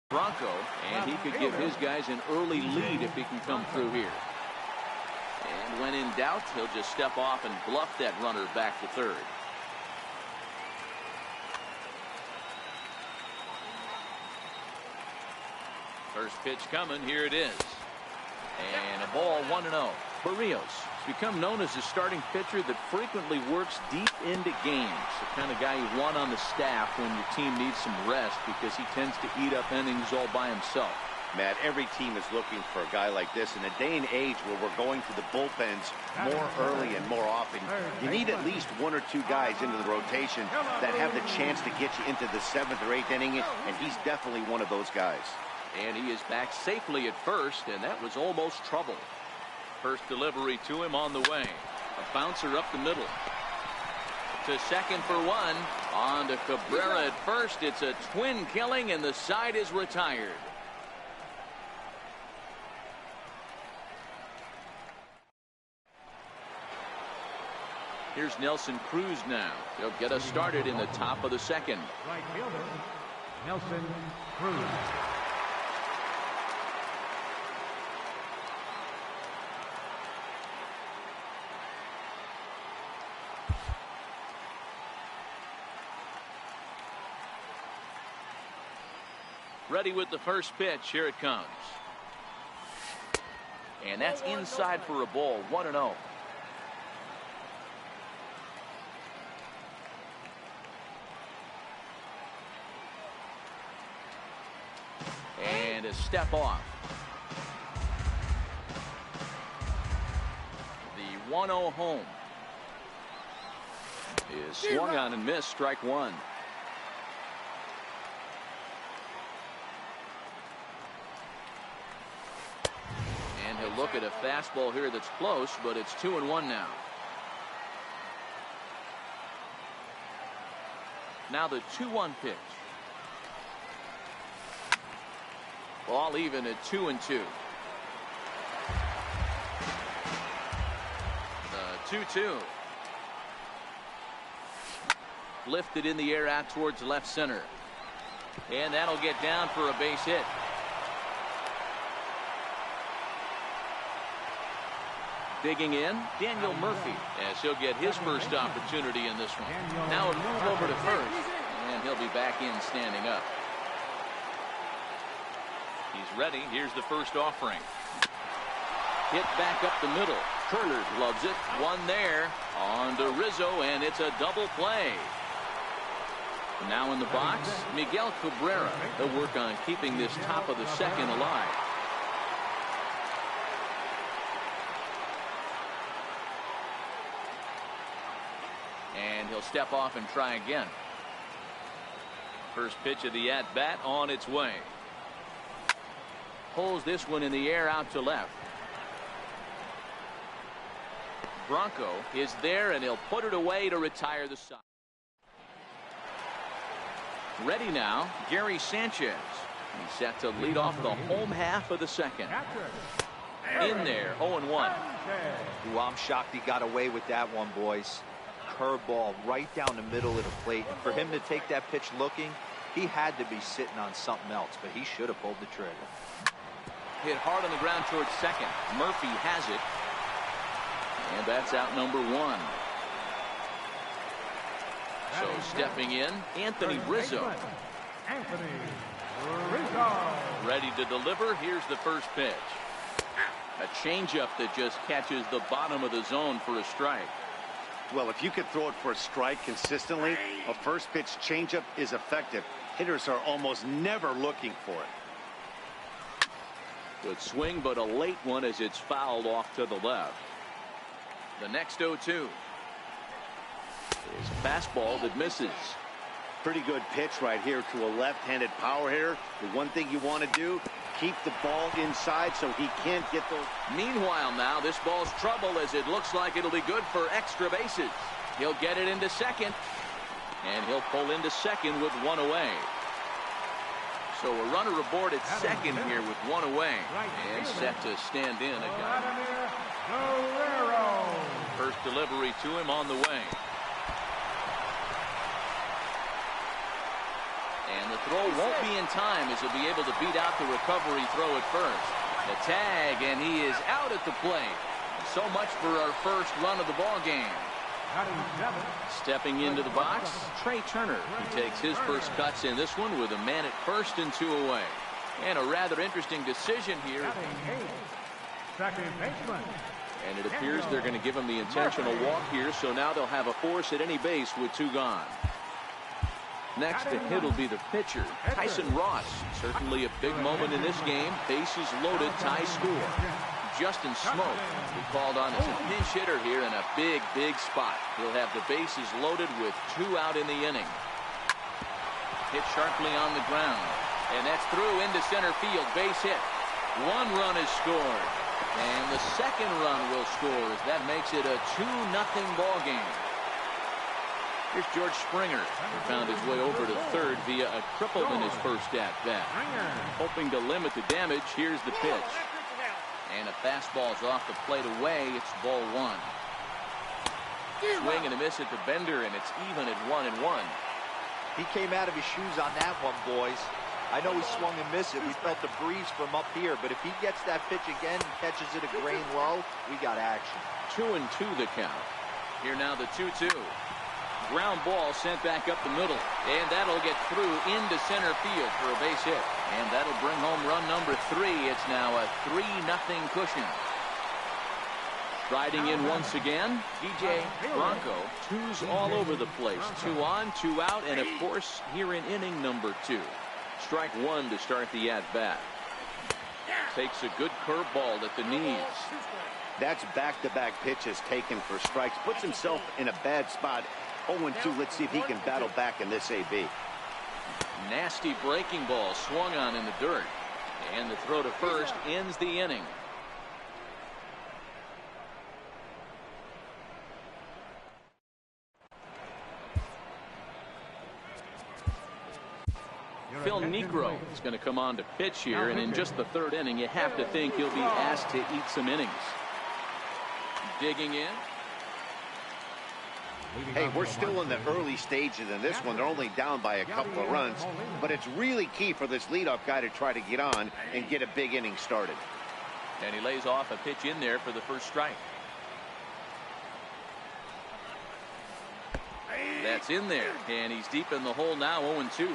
Bronco, and he could give his guys an early lead if he can come through here. And when in doubt, he'll just step off and bluff that runner back to third. First pitch coming. Here it is. And a ball 1-0. Barrios has become known as a starting pitcher that frequently works deep into games. The kind of guy you want on the staff when your team needs some rest because he tends to eat up innings all by himself. Matt, every team is looking for a guy like this. In a day and age where we're going to the bullpens more early and more often, you need at least one or two guys into the rotation that have the chance to get you into the 7th or 8th inning, and he's definitely one of those guys. And he is back safely at first, and that was almost trouble. First delivery to him on the way. A bouncer up the middle. To second for one. On to Cabrera at first. It's a twin killing, and the side is retired. Here's Nelson Cruz now. He'll get us started in the top of the second. Right fielder, Nelson Cruz. Ready with the first pitch. Here it comes. And that's inside for a ball. 1-0. And a step off. The 1-0 home is swung on and missed. Strike one. And he'll look at a fastball here that's close, but it's 2-1 now. Now the 2-1 pitch. Ball even at 2-2. The 2-2. Lifted in the air out towards left center. And that'll get down for a base hit. Digging in, Daniel Murphy, as he'll get his first opportunity in this one. Now a move over to first, and he'll be back in standing up. He's ready. Here's the first offering. Hit back up the middle. Turner loves it. One there. On to Rizzo, and it's a double play. Now in the box, Miguel Cabrera. They'll work on keeping this top of the second alive. And he'll step off and try again. First pitch of the at-bat on its way. Pulls this one in the air out to left. Bronco is there, and he'll put it away to retire the side. Ready now, Gary Sanchez. He's set to lead off the home half of the second. In there, 0-1. Ooh, I'm shocked he got away with that one, boys. Curveball right down the middle of the plate. And for him to take that pitch looking, he had to be sitting on something else, but he should have pulled the trigger. Hit hard on the ground towards second. Murphy has it. And that's out number one. So stepping in, Anthony Rizzo. Ready to deliver. Here's the first pitch. A changeup that just catches the bottom of the zone for a strike. Well, if you could throw it for a strike consistently, a first pitch changeup is effective. Hitters are almost never looking for it. Good swing, but a late one as it's fouled off to the left. The next 0-2 is a fastball that misses. Pretty good pitch right here to a left-handed power hitter. The one thing you want to do, keep the ball inside so he can't get those. Meanwhile now, this ball's trouble as it looks like it'll be good for extra bases. He'll get it into second, and he'll pull into second with one away. So a runner aboard at second here with one away, and set to stand in again. First delivery to him on the way. And the throw won't be in time as he'll be able to beat out the recovery throw at first. The tag, and he is out at the plate. So much for our first run of the ball game. Stepping into the box, Trey Turner, who takes his first cuts in this one with a man at first and 2 away. And a rather interesting decision here. And it appears they're going to give him the intentional walk here, so now they'll have a force at any base with 2 gone. Next to hit will be the pitcher, Tyson Ross. Certainly a big moment in this game. Bases loaded, tie score. Justin Smoke, who called on as a pinch hitter here in a big, big spot. He'll have the bases loaded with 2 out in the inning. Hit sharply on the ground. And that's through into center field. Base hit. 1 run is scored. And the second run will score as that makes it a 2-0 ball game. Here's George Springer, who found his way over to third via a triple in his first at-bat. Hoping to limit the damage, here's the pitch. And a fastball's off the plate away. It's ball 1. Swing and a miss at the bender, and it's even at 1-1. He came out of his shoes on that one, boys. I know he swung and missed it. We felt the breeze from up here, but if he gets that pitch again and catches it a grain low, we got action. 2-2 the count. Here now the 2-2. Ground ball sent back up the middle, and that'll get through into center field for a base hit. And that'll bring home run number 3. It's now a 3-0 cushion. Riding in once again, DJ Bronco. 2s all over the place. 2 on, 2 out, and of course here in inning number 2. Strike 1 to start the at-bat. Takes a good curveball at the knees. That's back-to-back pitches taken for strikes. Puts himself in a bad spot. 0-2. Let's see if he can battle back in this AB. Nasty breaking ball swung on in the dirt. And the throw to first ends the inning. Phil Niekro is going to come on to pitch here, and in just the 3rd inning, you have to think he'll be asked to eat some innings. Digging in. Hey, we're still in the early stages in this one. They're only down by a couple of runs, but it's really key for this leadoff guy to try to get on and get a big inning started. And he lays off a pitch in there for the first strike. That's in there, and he's deep in the hole now, 0-2.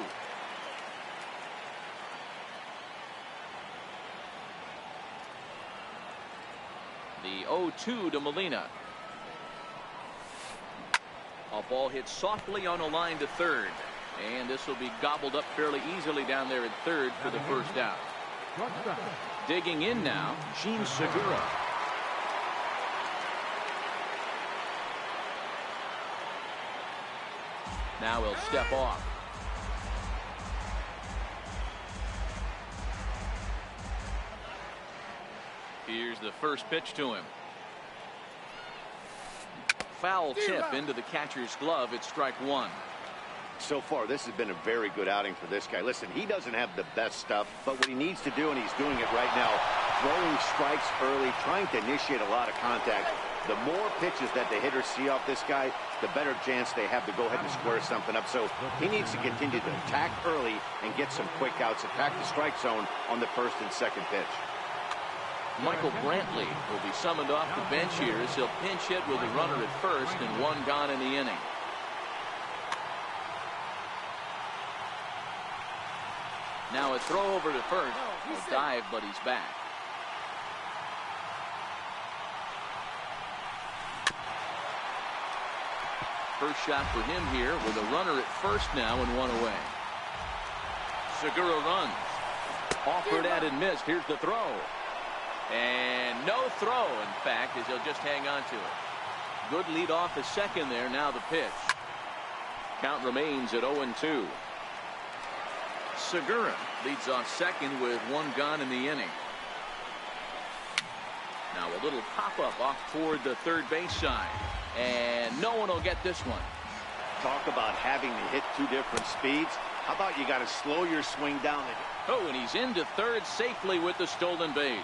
The 0-2 to Molina. A ball hit softly on a line to third. And this will be gobbled up fairly easily down there at third for the first out. Digging in now, Gene Segura. Now he'll step off. Here's the first pitch to him. Foul tip into the catcher's glove. It's strike 1. So far, this has been a very good outing for this guy. Listen, he doesn't have the best stuff, but what he needs to do, and he's doing it right now, throwing strikes early, trying to initiate a lot of contact. The more pitches that the hitters see off this guy, the better chance they have to go ahead and square something up. So he needs to continue to attack early and get some quick outs, attack the strike zone on the first and second pitch. Michael Brantley will be summoned off the bench here as he'll pinch hit with a runner at first and 1 gone in the inning. Now a throw over to first. A dive, but he's back. First shot for him here with a runner at first now and 1 away. Segura runs. Offered at and missed. Here's the throw. And no throw, in fact, as he'll just hang on to it. Good lead off the second there. Now the pitch. Count remains at 0-2. Segura leads off second with 1 gone in the inning. Now a little pop-up off toward the third base side. And no one will get this one. Talk about having to hit 2 different speeds. How about you got to slow your swing down? Oh, and he's into third safely with the stolen base.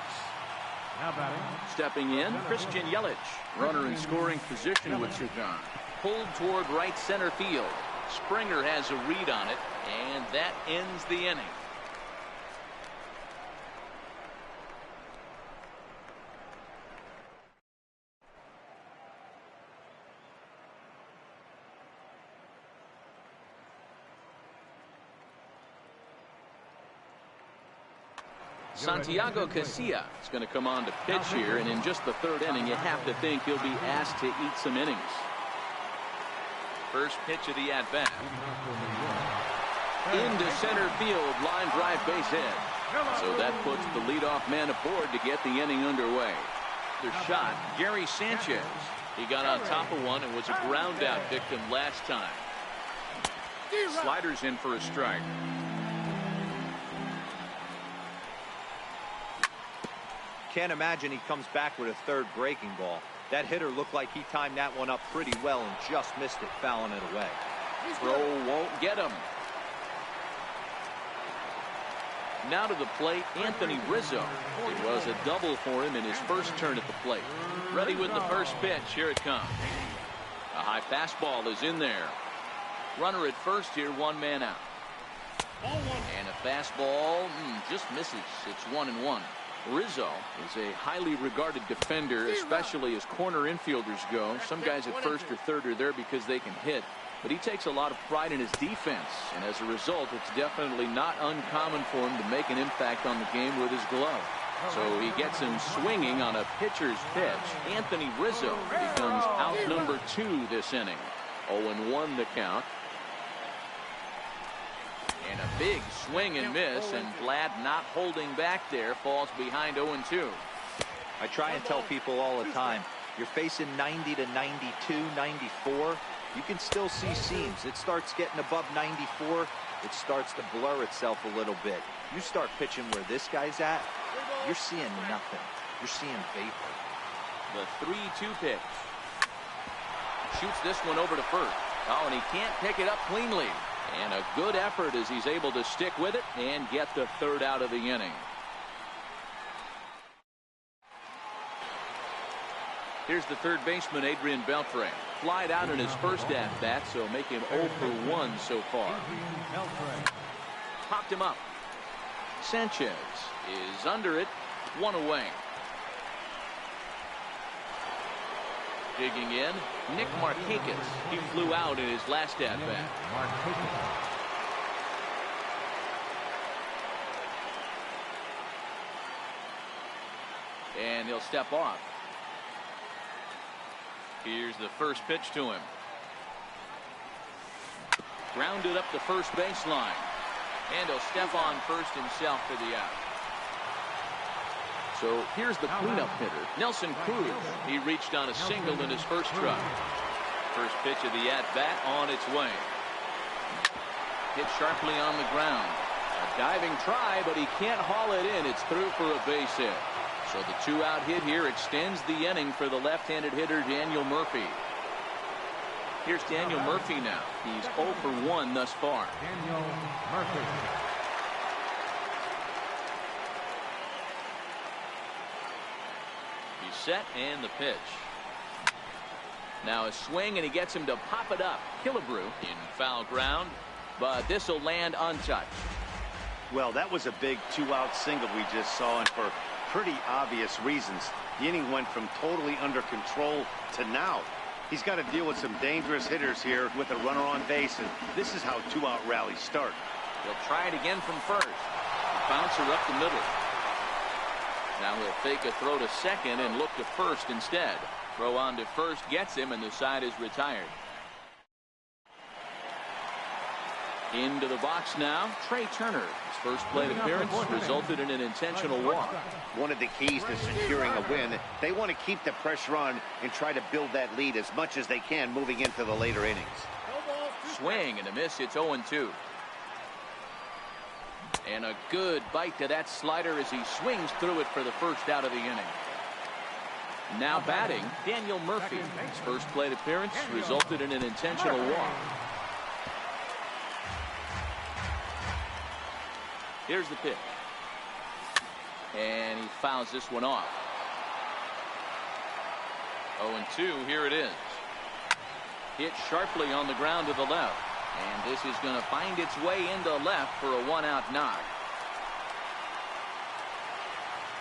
Stepping in, Christian Yelich. Runner in scoring position with Sagan. Pulled toward right center field. Springer has a read on it, and that ends the inning. Santiago Casilla is going to come on to pitch here, and in just the third inning, you have to think he'll be asked to eat some innings. First pitch of the at-bat. Into center field, line drive base hit. So that puts the leadoff man aboard to get the inning underway. The shot, Gary Sanchez. He got on top of one and was a ground out victim last time. Sliders in for a strike. Can't imagine he comes back with a third breaking ball. That hitter looked like he timed that one up pretty well and just missed it, fouling it away. Throw won't get him. Now to the plate, Anthony Rizzo. It was a double for him in his first turn at the plate. Ready with the first pitch. Here it comes. A high fastball is in there. Runner at first here, one man out. And a fastball just misses. It's 1-1. Rizzo is a highly regarded defender, especially as corner infielders go. Some guys at first or third are there because they can hit, but he takes a lot of pride in his defense, and as a result, it's definitely not uncommon for him to make an impact on the game with his glove. So he gets him swinging on a pitcher's pitch. Anthony Rizzo becomes out number 2 this inning. 0-1 the count. And a big swing and miss, and Vlad not holding back there, falls behind 0-2. I try and tell people all the time, you're facing 90 to 92, 94. You can still see seams. It starts getting above 94. It starts to blur itself a little bit. You start pitching where this guy's at, you're seeing nothing. You're seeing vapor. The 3-2 pitch. Shoots this one over to first. Oh, and he can't pick it up cleanly. And a good effort as he's able to stick with it and get the third out of the inning. Here's the third baseman, Adrian Beltre. Flied out in his first at-bat, so make him 0 for 1 so far. Popped him up. Sanchez is under it, 1 away. Digging in, Nick Markakis. He flew out in his last at-bat. And he'll step off. Here's the first pitch to him. Grounded up the first baseline. And he'll step on first himself for the out. So here's the cleanup hitter, Nelson Cruz. He reached on a single in his first try. First pitch of the at-bat on its way. Hit sharply on the ground. A diving try, but he can't haul it in. It's through for a base hit. So the 2-out hit here extends the inning for the left-handed hitter, Daniel Murphy. Here's Daniel Murphy now. He's 0 for 1 thus far. Daniel Murphy. Set and the pitch. Now a swing, and he gets him to pop it up. Killebrew in foul ground, but this will land untouched. Well, that was a big 2-out single we just saw, and for pretty obvious reasons. The inning went from totally under control to now. He's got to deal with some dangerous hitters here with a runner on base, and this is how 2-out rallies start. He'll try it again from first. Bouncer up the middle. Now he'll fake a throw to second and look to first instead. Throw on to first gets him, and the side is retired. Into the box now, Trey Turner. His first plate appearance resulted in an intentional walk. One of the keys to securing a win, they want to keep the pressure on and try to build that lead as much as they can moving into the later innings. Swing and a miss. It's 0-2. And a good bite to that slider as he swings through it for the first out of the inning. Now batting, Daniel Murphy. His first plate appearance resulted in an intentional walk. Here's the pitch. And he fouls this one off. 0-2, here it is. Hit sharply on the ground to the left. And this is going to find its way into left for a one-out knock.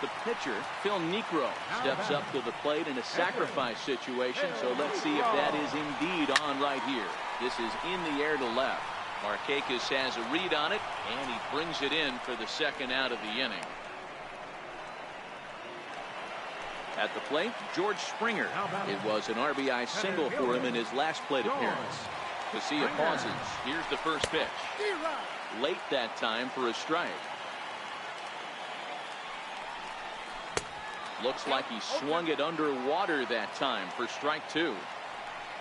The pitcher, Phil Niekro, steps up to the plate in a sacrifice situation, so let's see if that is indeed on right here. This is in the air to left. Markakis has a read on it, and he brings it in for the second out of the inning. At the plate, George Springer. It was an RBI single for him in his last plate appearance. Casilla pauses. Here's the first pitch. Late that time for a strike. Looks like he swung it underwater that time for strike two.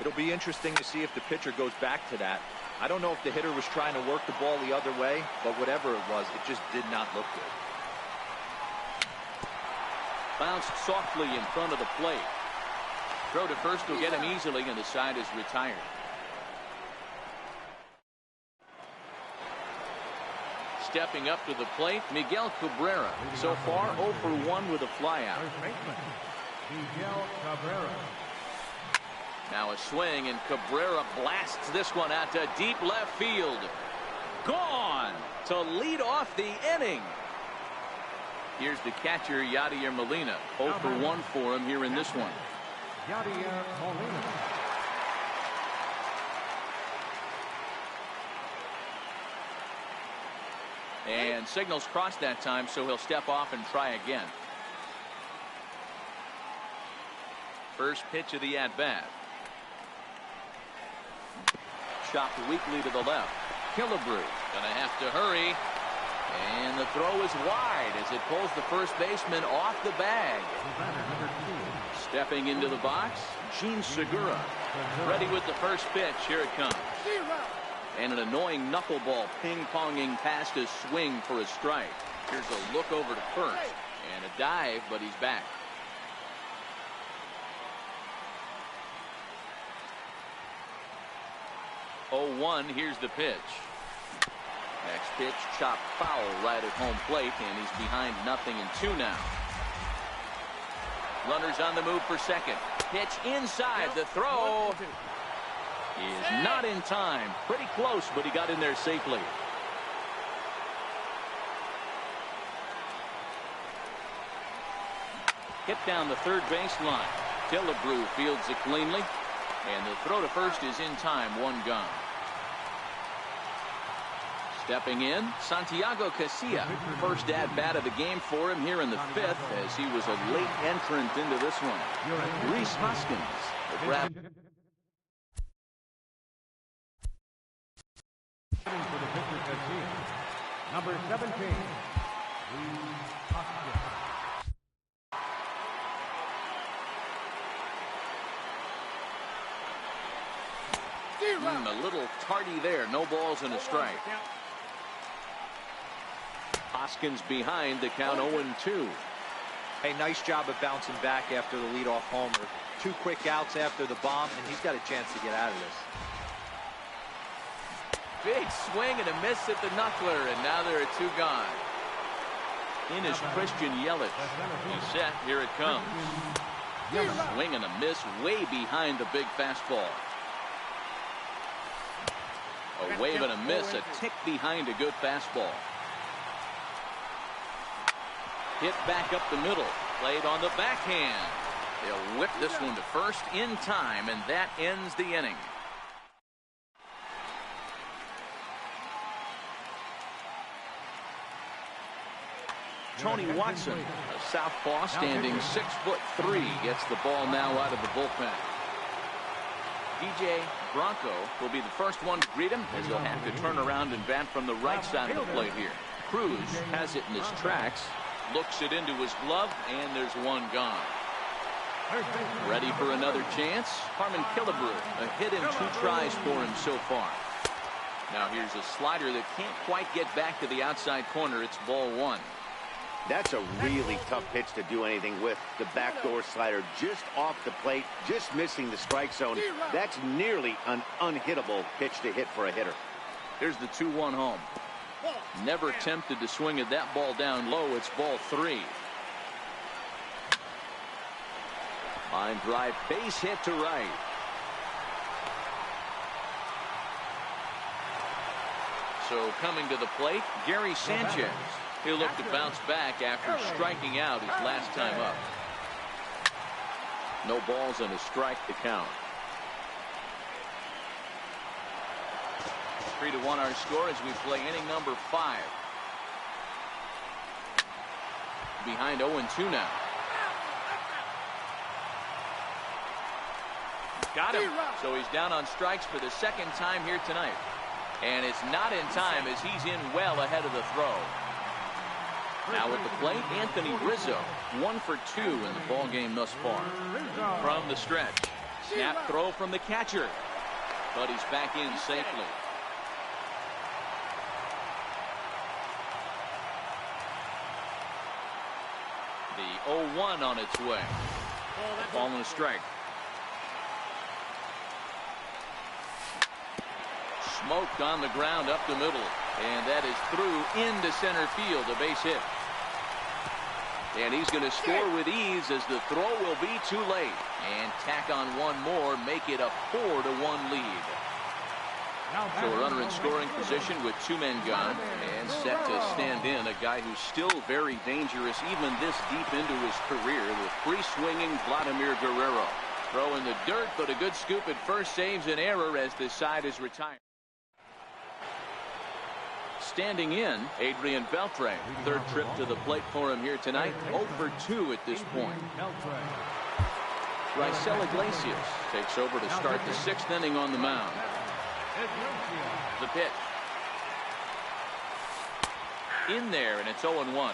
It'll be interesting to see if the pitcher goes back to that. I don't know if the hitter was trying to work the ball the other way, but whatever it was, it just did not look good. Bounced softly in front of the plate. Throw to first will get him easily, and the side is retired. Stepping up to the plate, Miguel Cabrera. So far, 0 for 1 with a flyout. Miguel Cabrera. Now a swing, and Cabrera blasts this one out to deep left field. Gone to lead off the inning. Here's the catcher, Yadier Molina. 0 for 1 for him here in this one. Yadier Molina. And signals crossed that time, so he'll step off and try again. First pitch of the at-bat. Chopped weakly to the left. Killebrew gonna have to hurry. And the throw is wide as it pulls the first baseman off the bag. Stepping into the box, Gene Segura. Ready with the first pitch. Here it comes. And an annoying knuckleball ping-ponging past his swing for a strike. Here's a look over to first. And a dive, but he's back. Oh, 1, here's the pitch. Next pitch, chopped foul right at home plate, and he's behind 0-2 now. Runners on the move for second. Pitch inside. The throw is not in time. Pretty close, but he got in there safely. Hit down the third baseline. Killebrew fields it cleanly, and the throw to first is in time. 1 gone. Stepping in, Santiago Casilla. First at-bat of the game for him here in the 5th, as he was a late entrant into this one. Rhys Hoskins. The grab. For the pitcher, Casilla. Number 17. Rhys Hoskins. A little tardy there. No balls and a strike. Hoskins behind, the count 0-2. Hey, nice job of bouncing back after the leadoff homer. 2 quick outs after the bomb, and he's got a chance to get out of this. Big swing and a miss at the knuckler, and now there are 2 gone. In is Christian Yelich. He's set. Here it comes. Swing and a miss way behind the big fastball. A wave and a miss, a tick behind a good fastball. Hit back up the middle. Played on the backhand. They'll whip this one to first in time, and that ends the inning. Tony Watson, a southpaw standing 6'3", gets the ball now out of the bullpen. DJ Bronco will be the first one to greet him, as he'll have to turn around and bat from the right side of the plate here. Cruz has it in his tracks, looks it into his glove, and there's 1 gone. Ready for another chance? Harmon Killebrew, a hit in 2 tries for him so far. Now here's a slider that can't quite get back to the outside corner. It's ball 1. That's a really tough pitch to do anything with. The backdoor slider just off the plate, just missing the strike zone. That's nearly an unhittable pitch to hit for a hitter. Here's the 2-1 home. Never tempted to swing at that ball down low. It's ball 3. Line drive, base hit to right. So coming to the plate, Gary Sanchez. He'll look to bounce back after striking out his last time up. No balls and a strike to count. 3-1 our score as we play inning number 5. Behind 0-2 now. Got him. So he's down on strikes for the second time here tonight. And it's not in time as he's in well ahead of the throw. Now at the plate, Anthony Rizzo. 1 for 2 in the ball game thus far. From the stretch. Snap throw from the catcher. But he's back in safely. The 0-1 on its way. Ball and a strike. Smoked on the ground up the middle. And that is through into center field. A base hit. And he's going to score with ease as the throw will be too late. And tack on one more, make it a 4-1 lead. So a runner in scoring position with 2 men gone and set to stand in. A guy who's still very dangerous even this deep into his career, the free-swinging Vladimir Guerrero. Throw in the dirt, but a good scoop at first saves an error as this side is retired. Standing in, Adrian Beltre. Third trip to the plate for him here tonight. 0 for 2 at this point. Raisel Iglesias takes over to start the 6th inning on the mound. The pitch. In there, and it's 0-1.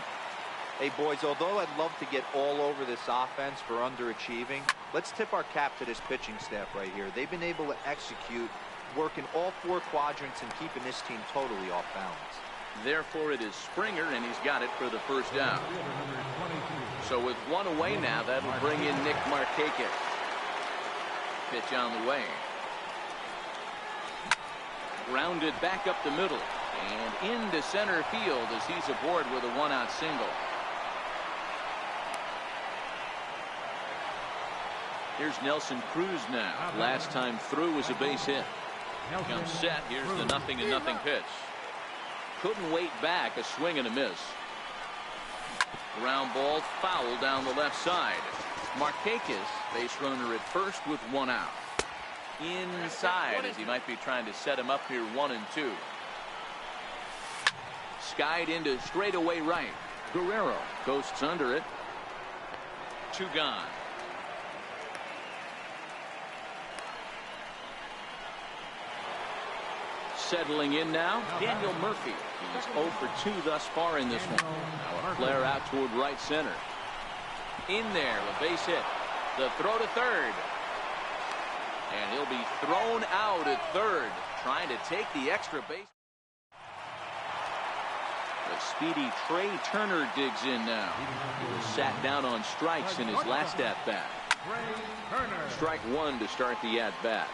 Hey, boys, although I'd love to get all over this offense for underachieving, let's tip our cap to this pitching staff right here. They've been able to execute, working all 4 quadrants and keeping this team totally off balance. Therefore, it is Springer, and he's got it for the first down. So with 1 away now, that'll bring in Nick Markakis. Pitch on the way. Grounded back up the middle and into center field as he's aboard with a 1-out single. Here's Nelson Cruz now. Last time through was a base hit. Comes set. Here's the 0-0 pitch. Couldn't wait back. A swing and a miss. Ground ball foul down the left side. Markakis, base runner at first with 1 out. Inside as he might be trying to set him up here 1-2. Skied into straightaway right. Guerrero ghosts under it. 2 gone. Settling in now, Daniel Murphy. He's 0 for 2 thus far in this one. Now a flare out toward right center. In there, a base hit. The throw to third. And he'll be thrown out at third, trying to take the extra base. The speedy Trey Turner digs in now. He was sat down on strikes in his last at-bat. Strike 1 to start the at-bat.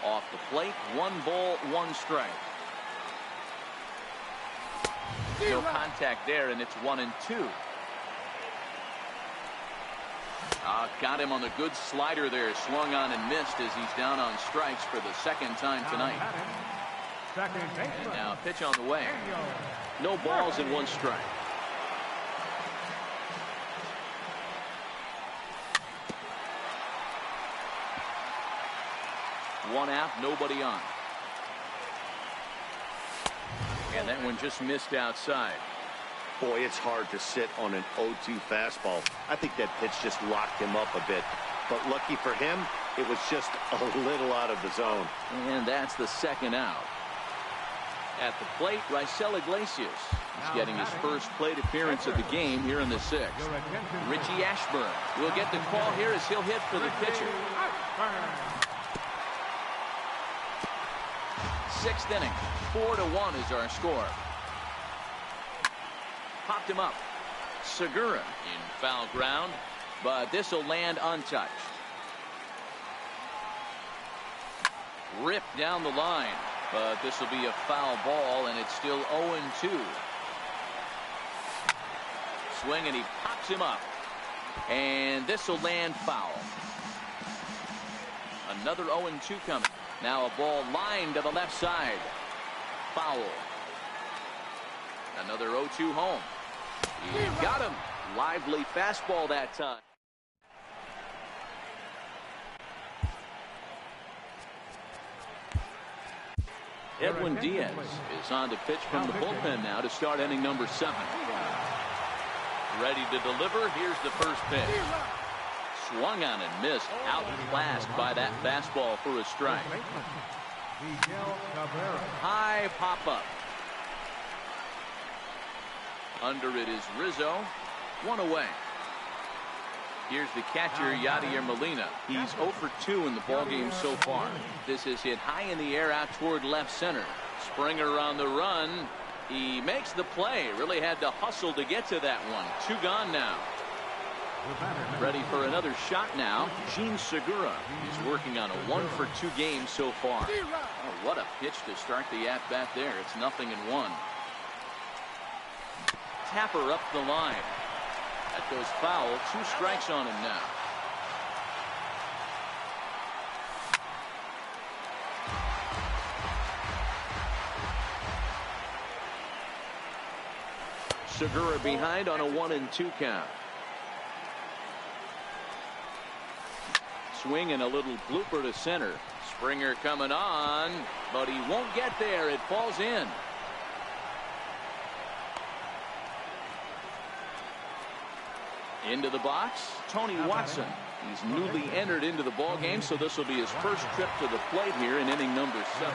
Off the plate, 1 ball, 1 strike. No contact there, and it's 1-2. Got him on the good slider there. Swung on and missed as he's down on strikes for the 2nd time tonight. And now pitch on the way. No balls and 1 strike. One out, nobody on. And that one just missed outside. Boy, it's hard to sit on an 0-2 fastball. I think that pitch just locked him up a bit. But lucky for him, it was just a little out of the zone. And that's the 2nd out. At the plate, Raisel Iglesias. He's getting his first plate appearance of the game here in the 6th. Richie Ashburn will get the call here as he'll hit for the pitcher. 6th inning. 4-1 is our score. Popped him up. Segura in foul ground, but this will land untouched. Ripped down the line, but this will be a foul ball, and it's still 0-2. Swing, and he pops him up, and this will land foul. Another 0-2 coming. Now a ball lined to the left side. Foul. Another 0-2 home. He got him. Lively fastball that time. Edwin Diaz is on to pitch from the bullpen now to start inning number 7. Ready to deliver. Here's the first pitch. Swung on and missed. Outclassed by that fastball for a strike. High pop-up. Under it is Rizzo. 1 away. Here's the catcher, Yadier Molina. He's 0 for 2 in the ballgame so far. This is hit high in the air out toward left center. Springer on the run. He makes the play. Really had to hustle to get to that one. 2 gone now. Ready for another shot now. Gene Segura is working on a 1 for 2 game so far. Oh, what a pitch to start the at-bat there. It's 0-1. Tapper up the line. That goes foul. 2 strikes on him now. Segura behind on a 1-2 count. Swing and a little blooper to center. Springer coming on, but he won't get there. It falls in. Into the box, Tony Watson. He's newly entered into the ball game, so this will be his first trip to the plate here in inning number 7.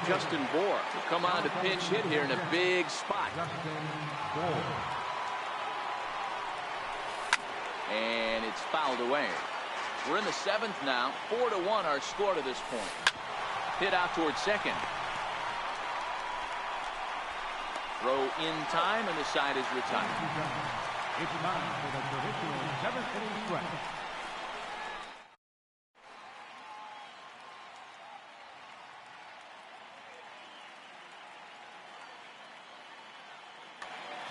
Justin Bohr will come on to pinch hit here in a big spot. And it's fouled away. We're in the 7th now. 4-1 our score to this point. Hit out towards second. Throw in time, and the side is retired. It's time for the traditional 7th inning stretch.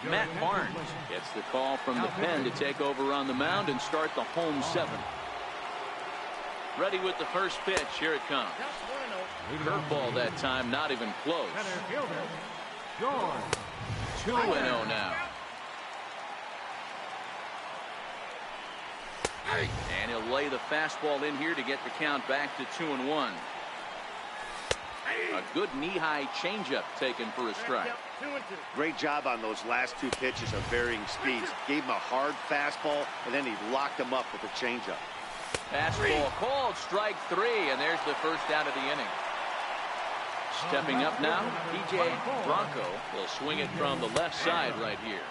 Matt Barnes gets the call from the pen to take over on the mound and start the home 7th. Ready with the first pitch. Here it comes. Curveball that time, not even close. 2-0 now. And he'll lay the fastball in here to get the count back to 2-1. A good knee-high changeup taken for a strike. Great job on those last 2 pitches of varying speeds. Gave him a hard fastball, and then he locked him up with a changeup. Fastball called, strike 3, and there's the first out of the inning. Stepping up now, P.J. Bronco will swing it from the left side right here.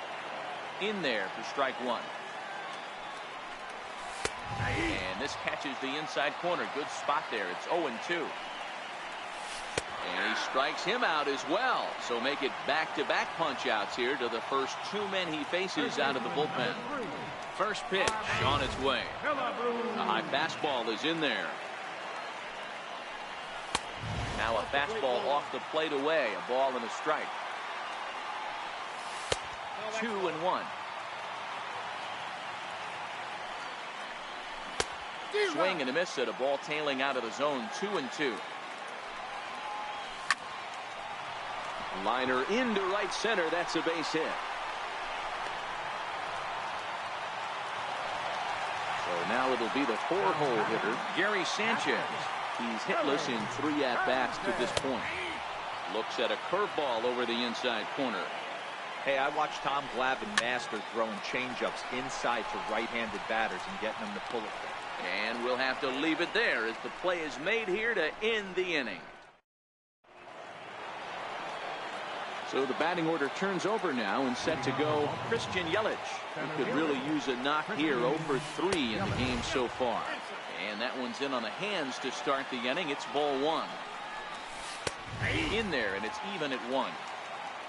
In there for strike 1. And this catches the inside corner. Good spot there. It's 0-2. And he strikes him out as well. So make it back-to-back punch-outs here to the first 2 men he faces out of the bullpen. First pitch on its way. A high fastball is in there. Now a fastball off the plate away. A ball and a strike. 2-1. Swing and a miss at a ball tailing out of the zone. 2-2. Liner into right center. That's a base hit. So now it'll be the 4-hole hitter, Gary Sanchez. He's hitless in 3 at-bats to this point. Looks at a curveball over the inside corner. Hey, I watched Tom Glavine master throwing changeups inside to right-handed batters and getting them to pull it. And we'll have to leave it there as the play is made here to end the inning. So the batting order turns over now and set to go Christian Yelich. He could really use a knock here. 0 for 3 in the game so far. And that one's in on the hands to start the inning. It's ball 1. In there, and it's even at 1.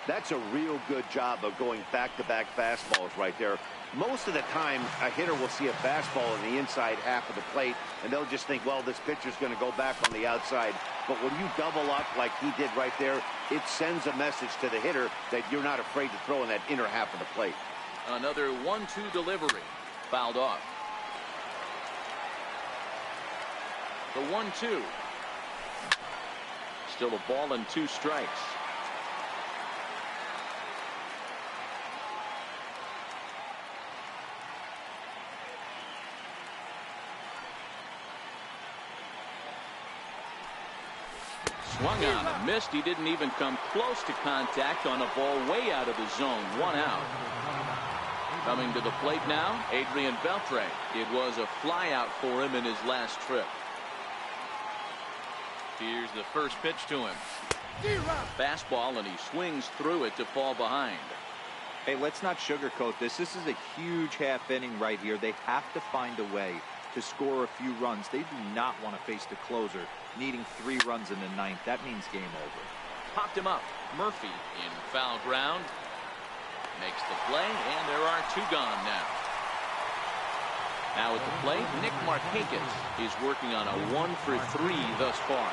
That's a real good job of going back-to-back fastballs right there. Most of the time, a hitter will see a fastball in the inside half of the plate, and they'll just think, well, this pitcher's going to go back on the outside. But when you double up like he did right there, it sends a message to the hitter that you're not afraid to throw in that inner half of the plate. Another 1-2 delivery. Fouled off. The 1-2. Still a ball and 2 strikes. Swung on and missed. He didn't even come close to contact on a ball way out of the zone. 1 out. Coming to the plate now, Adrian Beltre. It was a fly out for him in his last trip. Here's the first pitch to him. Fastball, and he swings through it to fall behind. Hey, let's not sugarcoat this. This is a huge half inning right here. They have to find a way to score a few runs. They do not want to face the closer needing 3 runs in the 9th. That means game over. Popped him up. Murphy in foul ground. Makes the play, and there are 2 gone now. Now at the plate, Nick Markakis is working on a 1-for-3 thus far.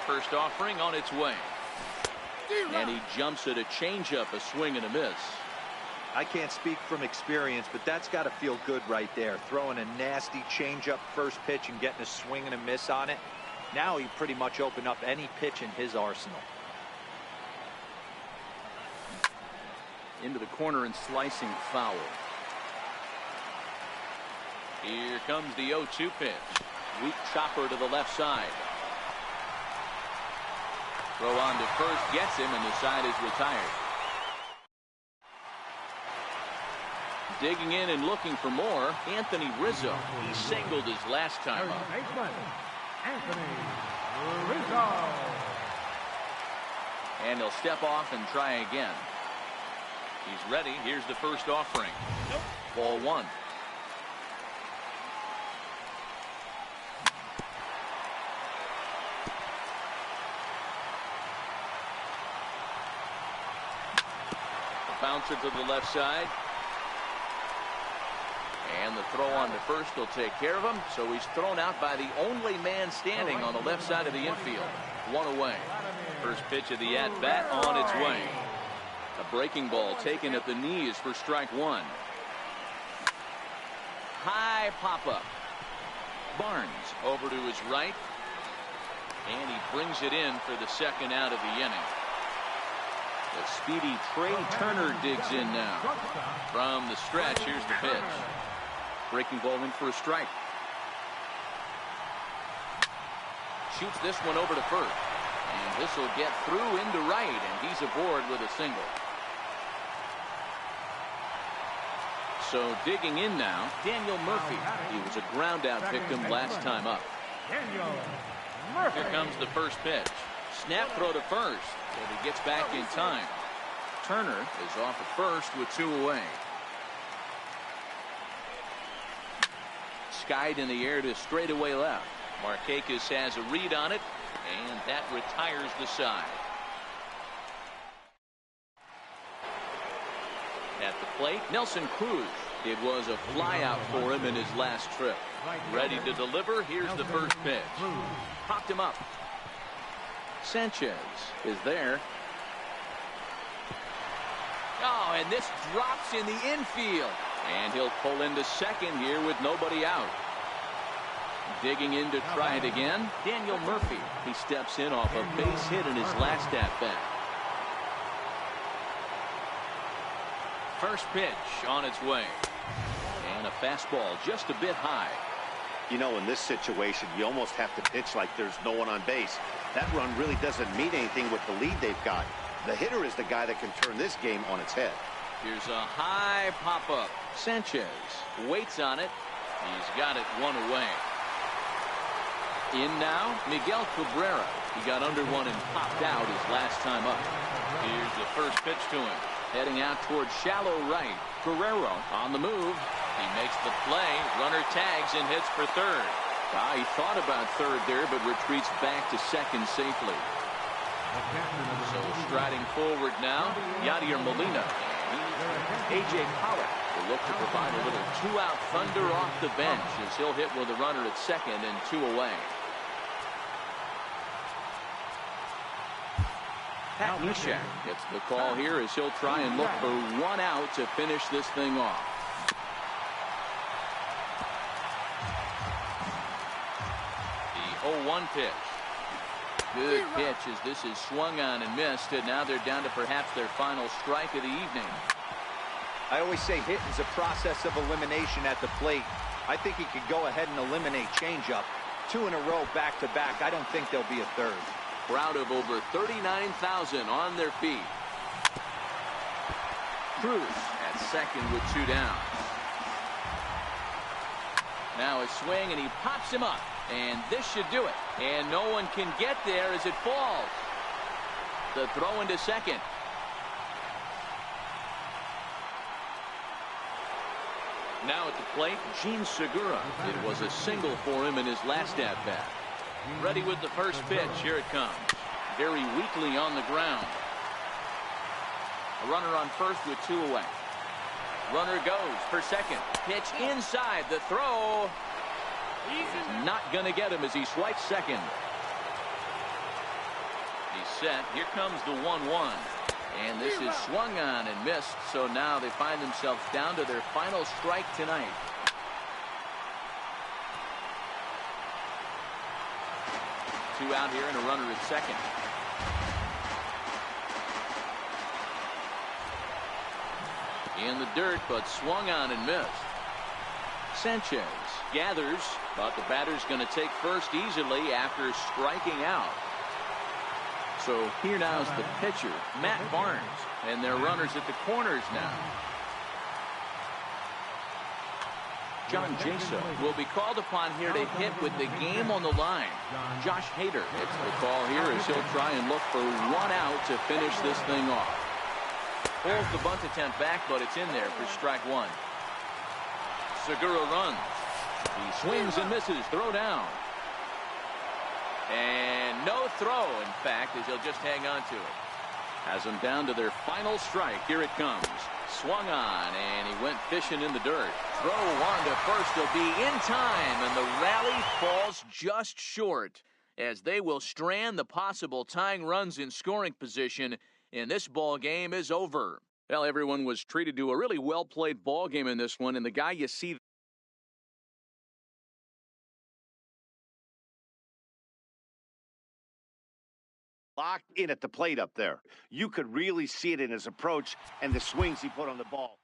First offering on its way. And he jumps at a changeup, a swing and a miss. I can't speak from experience, but that's got to feel good right there. Throwing a nasty changeup first pitch and getting a swing and a miss on it. Now he pretty much opened up any pitch in his arsenal. Into the corner and slicing foul. Here comes the 0-2 pitch. Weak chopper to the left side. Throw on to first, gets him, and the side is retired. Digging in and looking for more, Anthony Rizzo. He singled his last time up. Anthony Rizzo. And he'll step off and try again. He's ready. Here's the first offering. Ball 1. A bouncer to the left side. And the throw on to first will take care of him. So he's thrown out by the only man standing on the left side of the infield. 1 away. First pitch of the at-bat on its way. A breaking ball taken at the knees for strike 1. High pop-up. Barnes over to his right. And he brings it in for the second out of the inning. The speedy Trey Turner digs in now. From the stretch, here's the pitch. Breaking ball in for a strike. Shoots this one over to first. And this will get through into right, and he's aboard with a single. So digging in now, Daniel Murphy. He was a ground out victim last time up. Here comes the first pitch. Snap throw to first, but he gets back in time. Turner is off at first with 2 away. Skied in the air to straightaway left. Markakis has a read on it, and that retires the side. At the plate, Nelson Cruz. It was a flyout for him in his last trip. Ready to deliver. Here's the first pitch. Popped him up. Sanchez is there. Oh, and this drops in the infield. And he'll pull into second here with nobody out. Digging in to try it again, Daniel Murphy. He steps in off a base hit in his last at-bat. First pitch on its way. And a fastball just a bit high. You know, in this situation, you almost have to pitch like there's no one on base. That run really doesn't mean anything with the lead they've got. The hitter is the guy that can turn this game on its head. Here's a high pop-up. Sanchez waits on it. He's got it 1 away. In now, Miguel Cabrera. He got under one and popped out his last time up. Here's the first pitch to him. Heading out towards shallow right. Guerrero on the move. He makes the play. Runner tags and hits for third. He thought about third there, but retreats back to second safely. So striding forward now, Yadier Molina. A.J. Pollock will look to provide a little 2-out thunder off the bench as he'll hit with a runner at second and 2 away. Pat Neshek gets the call here as he'll try and look for 1 out to finish this thing off. 0-1 pitch. Good pitch as this is swung on and missed, and now they're down to perhaps their final strike of the evening. I always say hitting's a process of elimination at the plate. I think he could go ahead and eliminate changeup. 2 in a row back-to-back. I don't think there'll be a third. Crowd of over 39,000 on their feet. Cruz at second with 2 down. Now a swing, and he pops him up. And this should do it. And no one can get there as it falls. The throw into second. Now at the plate, Gene Segura. It was a single for him in his last at-bat. Ready with the first pitch. Here it comes. Very weakly on the ground. A runner on first with 2 away. Runner goes for second. Pitch inside. The throw. He's not going to get him as he swipes second. He's set. Here comes the 1-1. And this is swung on and missed. So now they find themselves down to their final strike tonight. Two out here and a runner at second. In the dirt, but swung on and missed. Sanchez gathers, but the batter's going to take first easily after striking out. So here now is the pitcher, Matt Barnes, and their runners at the corners now. John Jaso will be called upon here to hit with the game on the line. Josh Hader hits the call here as he'll try and look for 1 out to finish this thing off. Pulls the bunt attempt back, but it's in there for strike 1. Segura runs. He swings and misses. Throw down. And no throw, in fact, as he'll just hang on to it. Has them down to their final strike. Here it comes. Swung on, and he went fishing in the dirt. Throw on to first. He'll be in time, and the rally falls just short as they will strand the possible tying runs in scoring position, and this ball game is over. Well, everyone was treated to a really well-played ball game in this one, and the guy you see locked in at the plate up there. You could really see it in his approach and the swings he put on the ball.